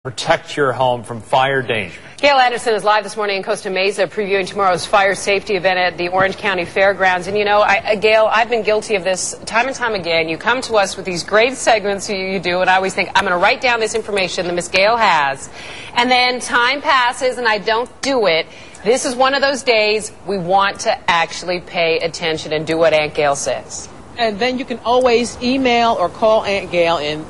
Protect your home from fire danger. Gail Anderson is live this morning in Costa Mesa previewing tomorrow's fire safety event at the Orange County Fairgrounds. And you know, Gail, I've been guilty of this time and time again. You come to us with these great segments you do, and I always think, I'm going to write down this information that Miss Gail has. And then time passes and I don't do it. This is one of those days we want to actually pay attention and do what Aunt Gail says. And then you can always email or call Aunt Gail, and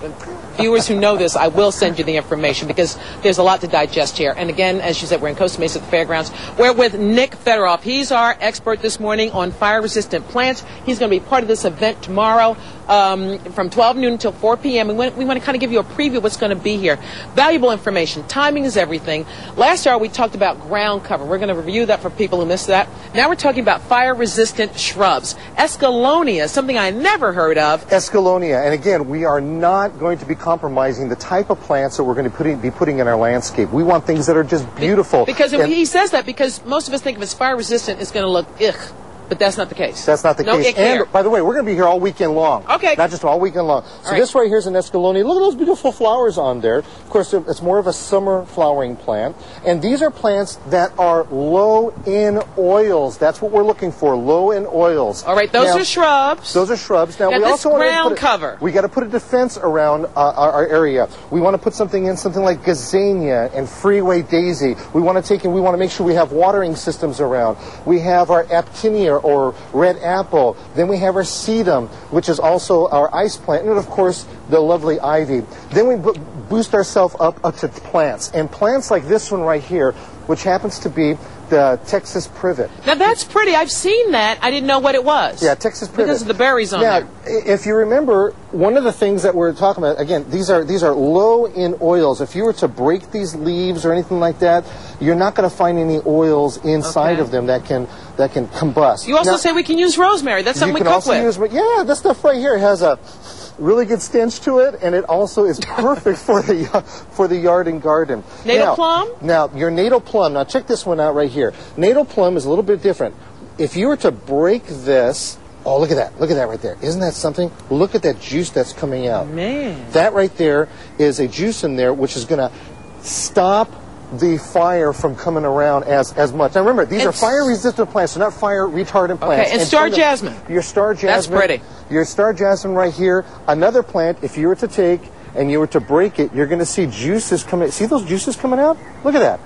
viewers who know this, I will send you the information because there's a lot to digest here. And again, as you said, we're in Costa Mesa at the Fairgrounds. We're with Nick Federoff. He's our expert this morning on fire-resistant plants. He's going to be part of this event tomorrow from 12 noon until 4 p.m. We want to kind of give you a preview of what's going to be here. Valuable information. Timing is everything. Last hour, we talked about ground cover. We're going to review that for people who missed that. Now we're talking about fire-resistant shrubs. Escallonia, something I never heard of. Escallonia, and again, we are not going to be compromising the type of plants that we're going to be putting in our landscape. We want things that are just beautiful. Because he says that because most of us think if it's fire-resistant, it's going to look ugh. But that's not the case. That's not the case. And, by the way, we're going to be here all weekend long. Okay. Not just all weekend long. So this right here is an escallonia. Look at those beautiful flowers on there. Of course, it's more of a summer flowering plant. And these are plants that are low in oils. That's what we're looking for, low in oils. All right, those are shrubs. Those are shrubs. Now we this also ground cover. We got to put a defense around our area. We want to put something like gazania and freeway daisy. We want to make sure we have watering systems around. We have our aptinia or red apple. Then we have our sedum, which is also our ice plant, and of course the lovely ivy. Then we boost ourselves up to plants, and plants like this one right here, which happens to be the Texas privet. Now that's pretty. I've seen that. I didn't know what it was. Yeah, Texas privet. Because of the berries on there. If you remember, one of the things that we're talking about, again, these are low in oils. If you were to break these leaves or anything like that, you're not going to find any oils inside of them that can combust. You also say we can use rosemary. That's something we cook with. Yeah, this stuff right here has a really good stench to it, and it also is perfect for the yard and garden. Natal plum? Now, your natal plum. Now, check this one out right here. Natal plum is a little bit different. If you were to break this, oh, look at that. Look at that right there. Isn't that something? Look at that juice that's coming out. Man. That right there is a juice in there which is going to stop the fire from coming around as much. Now remember, these are fire-resistant plants. They're not fire-retardant plants. Okay, and star jasmine. Your star jasmine. That's pretty. Your star jasmine right here. Another plant, if you were to take and you were to break it, you're going to see juices coming. See those juices coming out? Look at that.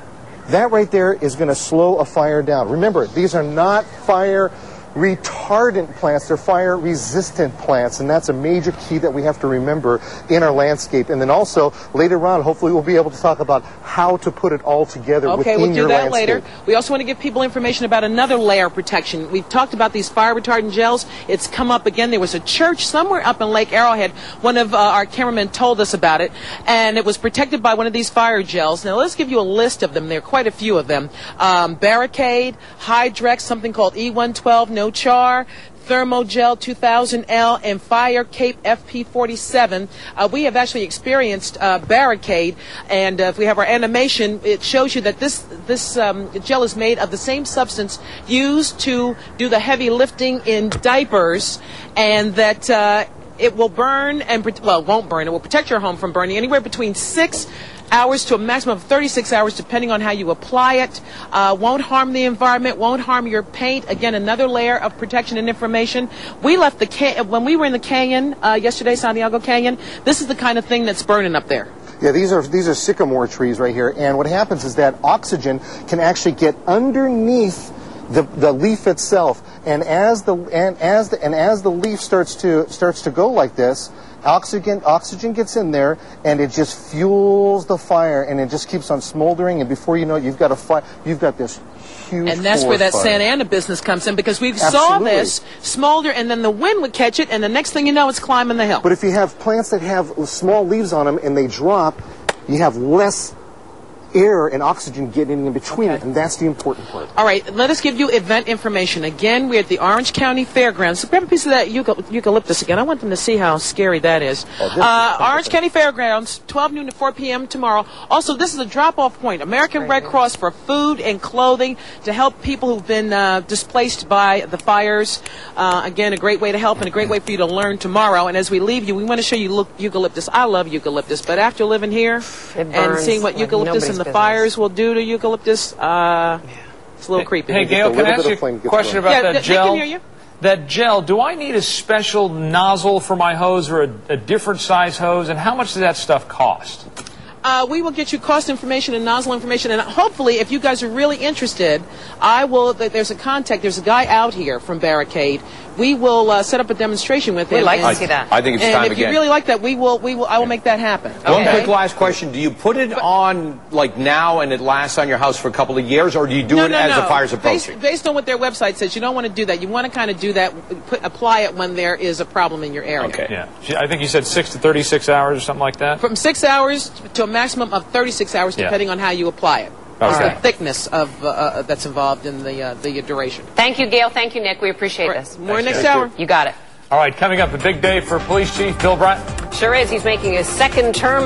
That right there is going to slow a fire down. Remember, these are not fire-retardant plants. They're fire-resistant plants, and that's a major key that we have to remember in our landscape. And then also, later on, hopefully we'll be able to talk about how to put it all together within your landscape. Okay, we'll do that later. We also want to give people information about another layer of protection. We've talked about these fire-retardant gels. It's come up again. There was a church somewhere up in Lake Arrowhead. One of our cameramen told us about it, and it was protected by one of these fire gels. Now, let's give you a list of them. There are quite a few of them. Barricade, Hydrex, something called E112, No Char, Thermogel 2000L, and Fire Cape FP47. We have actually experienced Barricade, and if we have our animation, it shows you that this gel is made of the same substance used to do the heavy lifting in diapers, and that it will burn and, well, won't burn. It will protect your home from burning anywhere between 6 hours to a maximum of 36 hours, depending on how you apply it. Won't harm the environment, won't harm your paint. Again, another layer of protection and information. We left when we were in the canyon yesterday, Santiago Canyon, this is the kind of thing that's burning up there. Yeah, these are sycamore trees right here, and what happens is that oxygen can actually get underneath the leaf itself, and as the leaf starts to go like this, oxygen gets in there, and it just fuels the fire, and it just keeps on smoldering, and before you know it, you've got a fire. You've got this huge. And that's where that Santa Ana business comes in, because we saw this smolder, and then the wind would catch it, and the next thing you know, it's climbing the hill. But if you have plants that have small leaves on them and they drop, you have less air and oxygen getting in between it, and that's the important part. All right, let us give you event information. Again, we're at the Orange County Fairgrounds. So grab a piece of that eucalyptus again. I want them to see how scary that is. Orange County Fairgrounds, 12 noon to 4 p.m. tomorrow. Also, this is a drop-off point. American Red Cross for food and clothing to help people who've been displaced by the fires. Again, a great way to help and a great way for you to learn tomorrow. And as we leave you, we want to show you eucalyptus. I love eucalyptus, but after living here and seeing what eucalyptus and the fires will do to eucalyptus, it's a little creepy. Hey, Gail, can I ask you a question about that gel? They can hear you. That gel, do I need a special nozzle for my hose or a different size hose? And how much does that stuff cost? We will get you cost information and nozzle information, and hopefully, if you guys are really interested, there's a contact. There's a guy out here from Barricade. We will set up a demonstration with him. We'd like to see that. I think it's time and again. if you really like that, I will make that happen. Okay. One quick last question. Do you put it on like now and it lasts on your house for a couple of years, or do you do it as the fire's approaching? Based on what their website says, you don't want to do that. You want to kind of do that, apply it when there is a problem in your area. Okay. Yeah. I think you said 6 to 36 hours or something like that? From 6 hours to a maximum of 36 hours, depending on how you apply it. Okay. It's the thickness of that's involved in the duration. Thank you, Gail. Thank you, Nick. We appreciate this. More next hour. You got it. All right, coming up, a big day for Police Chief Bill Bryant. Sure is. He's making his second term.